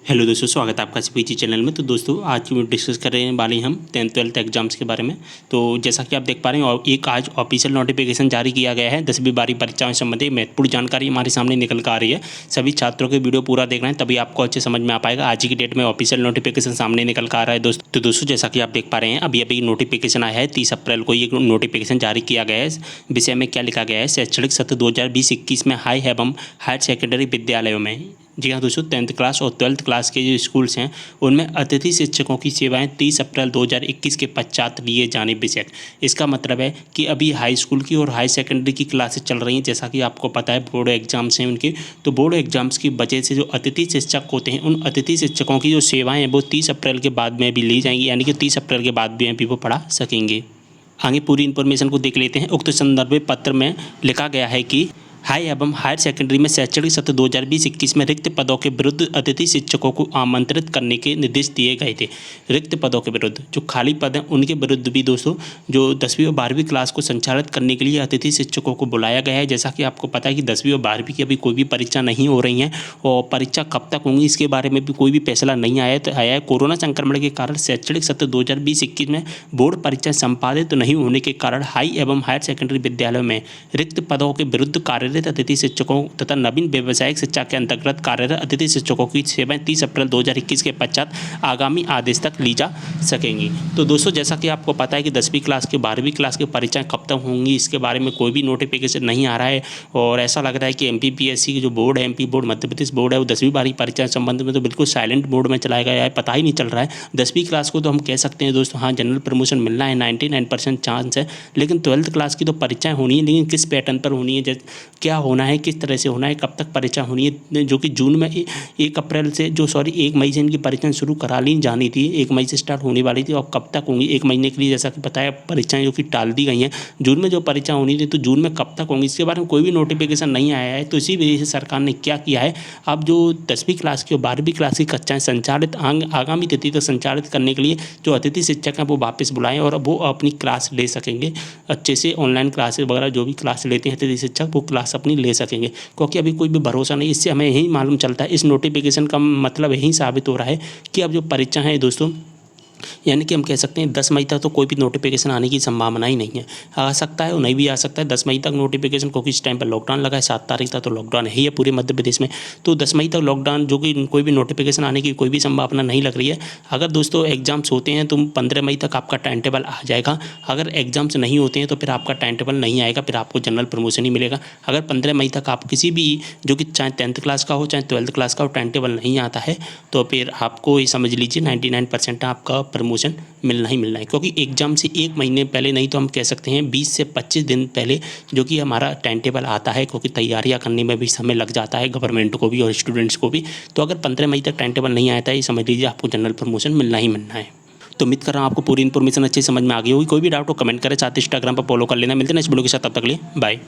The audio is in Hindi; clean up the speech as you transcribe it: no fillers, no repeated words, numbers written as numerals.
हेलो दोस्तों, स्वागत है आपका सीपीजी चैनल में। तो दोस्तों आज की वीडियो डिस्कस कर रहे वाले हम 10th-12th एग्जाम्स के बारे में। तो जैसा कि आप देख पा रहे हैं, एक आज ऑफिशियल नोटिफिकेशन जारी किया गया है 10वीं 12वीं परीक्षाओं से संबंधित महत्वपूर्ण जानकारी हमारे सामने निकल कर आ रही है। सभी छात्रों के वीडियो पूरा देख रहे हैं तभी आपको अच्छे समझ में आ पाएगा। आज की डेट में ऑफिशियल नोटिफिकेशन सामने निकल कर आ रहा है दोस्तों। तो दोस्तों जैसा कि आप देख पा रहे हैं, अभी अभी नोटिफिकेशन आया है 30 अप्रैल को ये नोटिफिकेशन जारी किया गया है। विषय में क्या लिखा गया है, शैक्षणिक सत्र 2020-21 में हाई एवं हायर सेकेंडरी विद्यालयों में, जी हाँ दोस्तों, 10th क्लास और 12th क्लास के जो स्कूल्स हैं उनमें अतिथि शिक्षकों की सेवाएं 30 अप्रैल 2021 के पश्चात लिए जाने विषय। इसका मतलब है कि अभी हाई स्कूल की और हाई सेकेंडरी की क्लासेस चल रही हैं। जैसा कि आपको पता है बोर्ड एग्जाम्स हैं उनके, तो बोर्ड एग्जाम्स की वजह से जो अतिथि शिक्षक होते हैं उन अतिथि शिक्षकों की जो सेवाएँ हैं वो 30 अप्रैल के बाद में भी ली जाएंगी, यानी कि 30 अप्रैल के बाद भी वो पढ़ा सकेंगे। आगे पूरी इन्फॉर्मेशन को देख लेते हैं। उक्त संदर्भ पत्र में लिखा गया है कि हाई एवं हायर सेकेंडरी में शैक्षणिक सत्र 2020-21 में रिक्त पदों के विरुद्ध अतिथि शिक्षकों को आमंत्रित करने के निर्देश दिए गए थे। रिक्त पदों के विरुद्ध जो खाली पद हैं उनके विरुद्ध भी दोस्तों जो 10वीं और 12वीं क्लास को संचालित करने के लिए अतिथि शिक्षकों को बुलाया गया है। जैसा कि आपको पता है कि 10वीं और 12वीं की अभी कोई भी परीक्षा नहीं हो रही हैं और परीक्षा कब तक होंगी इसके बारे में भी कोई भी फैसला नहीं आया है। कोरोना संक्रमण के कारण शैक्षणिक सत्र 2020-21 में बोर्ड परीक्षा संपादित नहीं होने के कारण हाई एवं हायर सेकेंडरी विद्यालयों में रिक्त पदों के विरुद्ध कार्यरत अतिथि शिक्षकों तथा नवीन व्यावसायिक शिक्षा के अंतर्गत कार्यरत अतिथि शिक्षकों की सेवाएं 30 अप्रैल 2021 के पश्चात आगामी आदेश तक ली जा सकेंगी। तो दोस्तों जैसा कि आपको पता है कि 10वीं क्लास के 12वीं क्लास की परीक्षाएं कब तक होंगी इसके बारे में कोई भी नोटिफिकेशन नहीं आ रहा है और ऐसा लग रहा है कि एमपीपीएससी की जो बोर्ड है, MP board, Madhya Pradesh board है, वो 10वीं 12वीं परीक्षा के संबंध में तो बिल्कुल साइलेंट मोड में चलाया गया है, पता ही नहीं चल रहा है। 10वीं क्लास को तो हम कह सकते हैं दोस्तों हाँ जनरल प्रमोशन मिलना है, 99% चांस है, लेकिन 12th क्लास की तो परीक्षाएं होनी है, लेकिन किस पैटर्न पर होनी है, क्या होना है, किस तरह से होना है, कब तक परीक्षा होनी है, जो कि जून में 1 मई से इनकी परीक्षाएं शुरू करा ली जानी थी, 1 मई से स्टार्ट होने वाली थी और कब तक होंगी 1 महीने के लिए जैसा कि बताया परीक्षाएं जो कि टाल दी गई हैं। जून में जो परीक्षा होनी थी तो जून में कब तक होंगी इसके बारे में कोई भी नोटिफिकेशन नहीं आया है। तो इसी वजह से सरकार ने क्या किया है, अब जो 10वीं क्लास की और 12वीं क्लास की कक्षाएँ संचालित आगामी तिथि तक संचालित करने के लिए जो अतिथि शिक्षक हैं वो वापस बुलाएं और वो अपनी क्लास ले सकेंगे अच्छे से। ऑनलाइन क्लासेस वगैरह जो भी क्लास लेते हैं अतिथि शिक्षक वो क्लास अपनी ले सकेंगे, क्योंकि अभी कोई भी भरोसा नहीं। इससे हमें यही मालूम चलता है, इस नोटिफिकेशन का मतलब यही साबित हो रहा है कि अब जो परीक्षा है दोस्तों, यानी कि हम कह सकते हैं 10 मई तक तो कोई भी नोटिफिकेशन आने की संभावना ही नहीं है। आ सकता है और नहीं भी आ सकता है 10 मई तक नोटिफिकेशन, क्योंकि इस टाइम पर लॉकडाउन लगा है, 7 तारीख तक तो लॉकडाउन है ही है पूरे मध्य प्रदेश में। तो 10 मई तक लॉकडाउन, जो कि कोई भी नोटिफिकेशन आने की कोई भी संभावना नहीं लग रही है। अगर दोस्तों एग्जाम्स होते हैं तो 15 मई तक आपका टाइम टेबल आ जाएगा। अगर एग्जाम्स नहीं होते हैं तो फिर आपका टाइम टेबल नहीं आएगा, फिर आपको जनरल प्रमोशन ही मिलेगा। अगर 15 मई तक आप किसी भी, जो कि चाहे 10th क्लास का हो चाहे 12th क्लास का हो, टाइम टेबल नहीं आता है तो फिर आपको ये समझ लीजिए 99% आपका प्रमोशन मिलना ही मिलना है, क्योंकि एग्ज़ाम से 1 महीने पहले नहीं तो हम कह सकते हैं 20 से 25 दिन पहले जो कि हमारा टाइम टेबल आता है, क्योंकि तैयारियां करने में भी समय लग जाता है गवर्नमेंट को भी और स्टूडेंट्स को भी। तो अगर 15 मई तक टाइम टेबल नहीं आता है, ये समझ लीजिए आपको जनरल प्रमोशन मिलना ही मिलना है। तो उम्मीद कर रहा हूँ आपको पूरी इन्फॉर्मेशन अच्छी समझ में आ गई होगी। कोई भी डाउट हो कमेंट करें, साथ इंस्टाग्राम पर फॉलो कर लेना। मिलते हैं नेक्स्ट वीडियो के साथ, तब तक के लिए बाय।